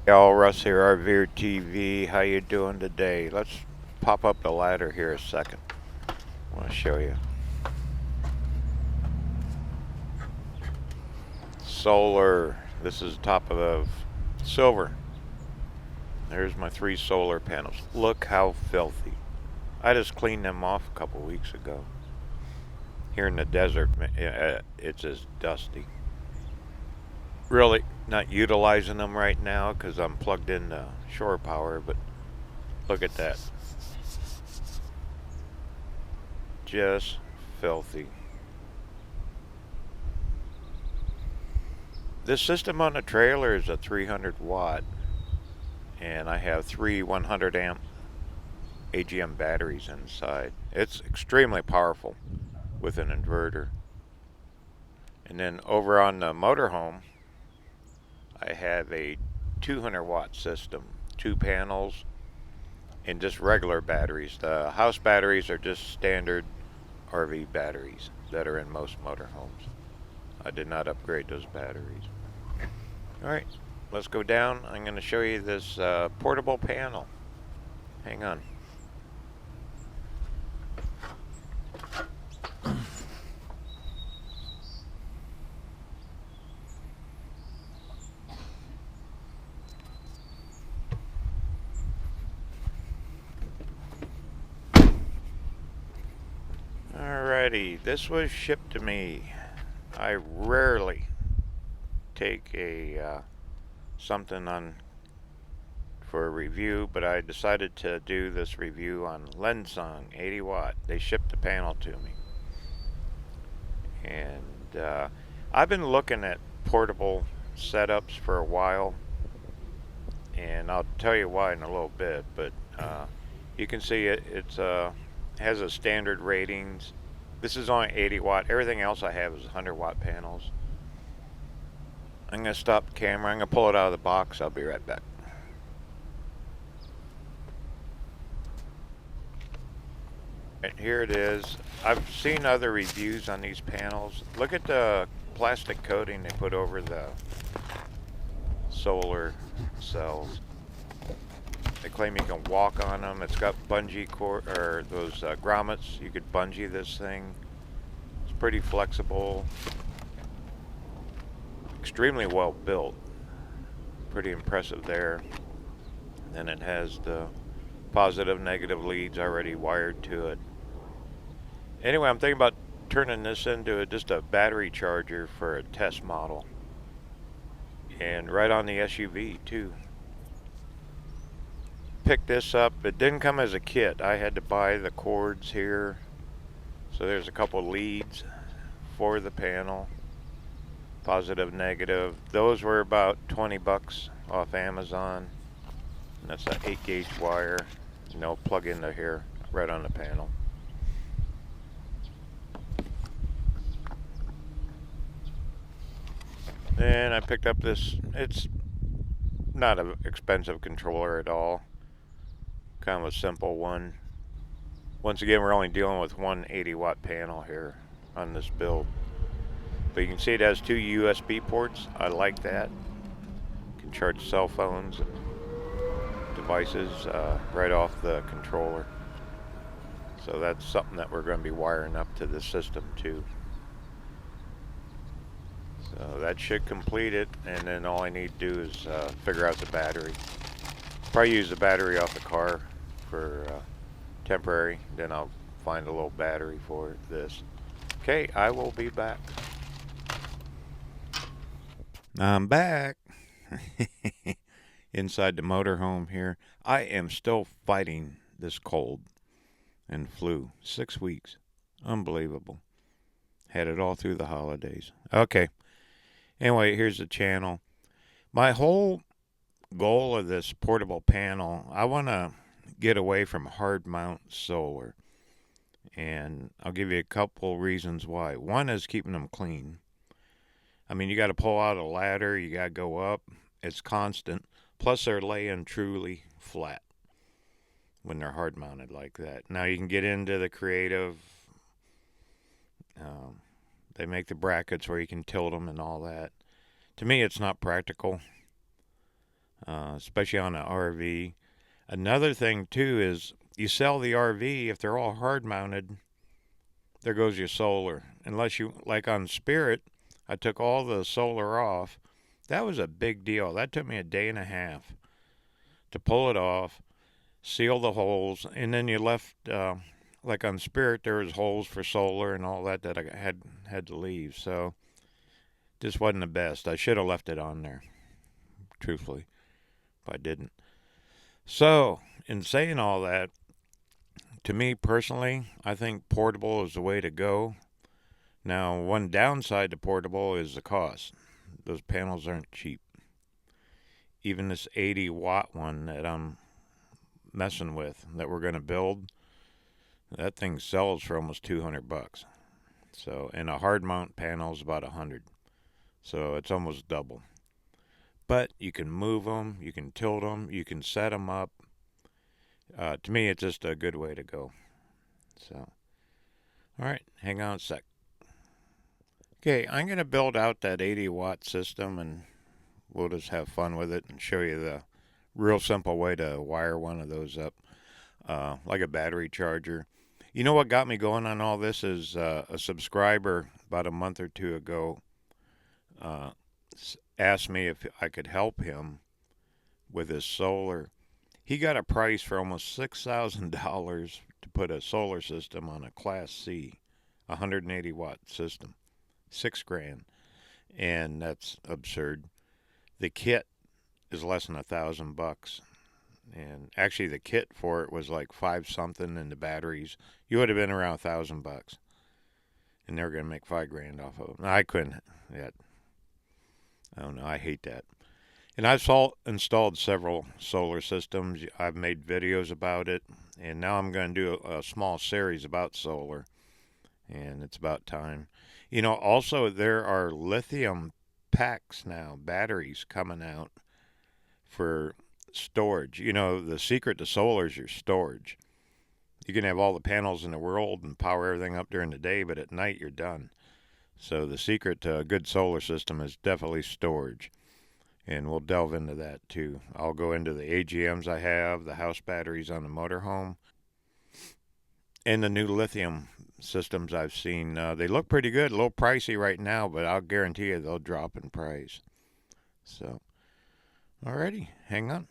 Y'all, Russ here, RVerTV. How you doing today? Let's pop up the ladder here a second. I want to show you. Solar. This is top of the silver. There's my 3 solar panels. Look how filthy. I just cleaned them off a couple weeks ago. Here in the desert, it's just dusty. Really not utilizing them right now because I'm plugged into shore power, but look at that. Just filthy. This system on the trailer is a 300 watt, and I have 3 100 amp AGM batteries inside. It's extremely powerful with an inverter. And then over on the motorhome, I have a 200 watt system, 2 panels, and just regular batteries. The house batteries are just standard RV batteries that are in most motorhomes. I did not upgrade those batteries. Alright, let's go down. I'm going to show you this portable panel. Hang on. Alrighty, this was shipped to me. I rarely take a something on for a review, but I decided to do this review on Lensun 80 watt. They shipped the panel to me, and I've been looking at portable setups for a while, and I'll tell you why in a little bit. But you can see it's has a standard ratings. This is only 80 watt. Everything else I have is 100 watt panels. I'm going to stop the camera. I'm going to pull it out of the box. I'll be right back. Right, here it is. I've seen other reviews on these panels. Look at the plastic coating they put over the solar cells. They claim you can walk on them. It's got bungee cord, or those grommets. You could bungee this thing. It's pretty flexible. Extremely well built. Pretty impressive there. And it has the positive, negative leads already wired to it. Anyway, I'm thinking about turning this into just a battery charger for a test model. And right on the SUV too. Picked this up. It didn't come as a kit. I had to buy the cords here. So there's a couple leads for the panel. Positive, negative. Those were about 20 bucks off Amazon. And that's an 8-gauge wire. Plug into here right on the panel. And I picked up this. It's not an expensive controller at all. Kind of a simple one. Once again, we're only dealing with one 80 watt panel here on this build. But you can see it has 2 USB ports. I like that. You can charge cell phones and devices right off the controller. So that's something that we're going to be wiring up to the system too. So that should complete it, and then all I need to do is figure out the battery. Probably use the battery off the car for temporary, then I'll find a little battery for this. Okay, I will be back. I'm back. Inside the motorhome here. I am still fighting this cold and flu. 6 weeks. Unbelievable. Had it all through the holidays. Okay. Anyway, here's the channel. My whole goal of this portable panel, I want to get away from hard mount solar. And I'll give you a couple reasons why. One is keeping them clean. I mean, you got to pull out a ladder, you got to go up. It's constant. Plus, they're laying truly flat when they're hard mounted like that. Now, you can get into the creative. They make the brackets where you can tilt them and all that. To me, it's not practical. especially on an RV. Another thing too is you sell the RV, if they're all hard mounted, there goes your solar. Unless you, like on Spirit, I took all the solar off. That was a big deal. That took me a day and a half to pull it off, seal the holes, and then you left, like on Spirit, there was holes for solar and all that that I had to leave. So this wasn't the best. I should have left it on there, truthfully, but I didn't. So, in saying all that, to me personally, I think portable is the way to go. Now, one downside to portable is the cost. Those panels aren't cheap. Even this 80-watt one that I'm messing with, that we're going to build, that thing sells for almost $200. So, and a hard mount panel is about $100. So it's almost double. But you can move them, you can tilt them, you can set them up. To me, it's just a good way to go. So, all right, hang on a sec. Okay, I'm going to build out that 80-watt system, and we'll just have fun with it and show you the real simple way to wire one of those up, like a battery charger. You know what got me going on all this is a subscriber about a month or two ago asked me if I could help him with his solar. He got a price for almost $6,000 to put a solar system on a Class C, 180-watt system. $6,000, and that's absurd. The kit is less than $1,000, and actually the kit for it was like $5 something, and the batteries, you would have been around $1,000, and they're going to make $5,000 off of them. I couldn't yet. I don't know. I hate that. And I've installed several solar systems. I've made videos about it, and now I'm going to do a small series about solar, and it's about time. You know, also there are lithium packs now, batteries coming out for storage. You know, the secret to solar is your storage. You can have all the panels in the world and power everything up during the day, but at night you're done. So the secret to a good solar system is definitely storage. And we'll delve into that too. I'll go into the AGMs I have, the house batteries on the motorhome, and the new lithium systems I've seen. They look pretty good, a little pricey right now, but I'll guarantee you they'll drop in price. So, alrighty, hang on.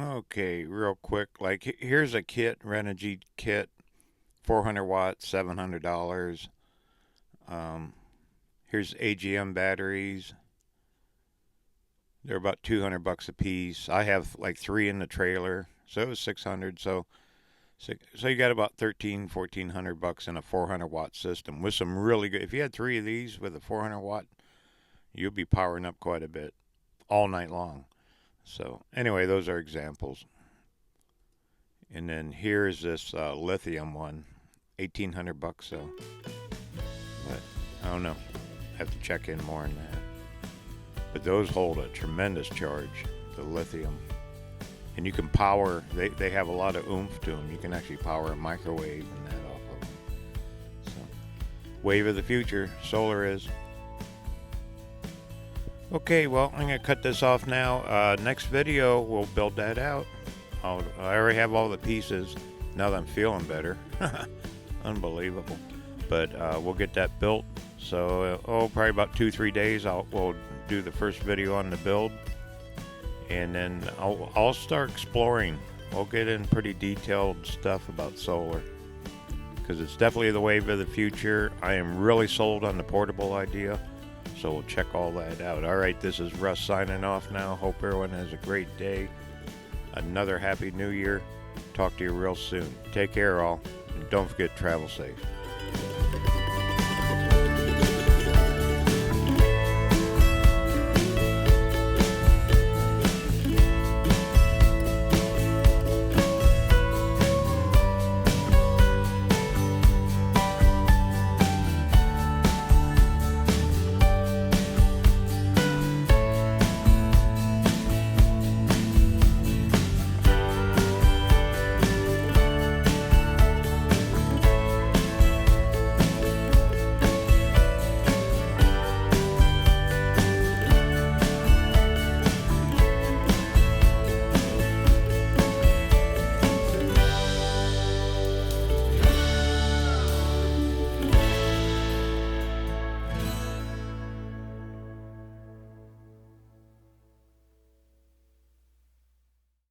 Okay, real quick, like here's a kit, Redistributing kit, 400 watts, $700. Here's AGM batteries. They're about $200 a piece. I have like 3 in the trailer, so it was $600. So you got about $1,400 in a 400-watt system with some really good. If you had 3 of these with a 400-watt, you'll be powering up quite a bit all night long. So anyway, those are examples. And then here's this lithium one, $1,800. So, but I don't know. Have to check in more on that. But those hold a tremendous charge, the lithium. And you can power, they have a lot of oomph to them. You can actually power a microwave and that off of them. So, wave of the future, solar is. Okay, well, I'm going to cut this off now. Next video, we'll build that out. I already have all the pieces now that I'm feeling better. Unbelievable. But we'll get that built. So, probably about 2-3 days, we'll do the first video on the build. And then I'll start exploring. We'll get in pretty detailed stuff about solar, because it's definitely the wave of the future. I am really sold on the portable idea. So we'll check all that out. All right, this is Russ signing off now. Hope everyone has a great day. Another Happy New Year. Talk to you real soon. Take care, all. And don't forget, travel safe.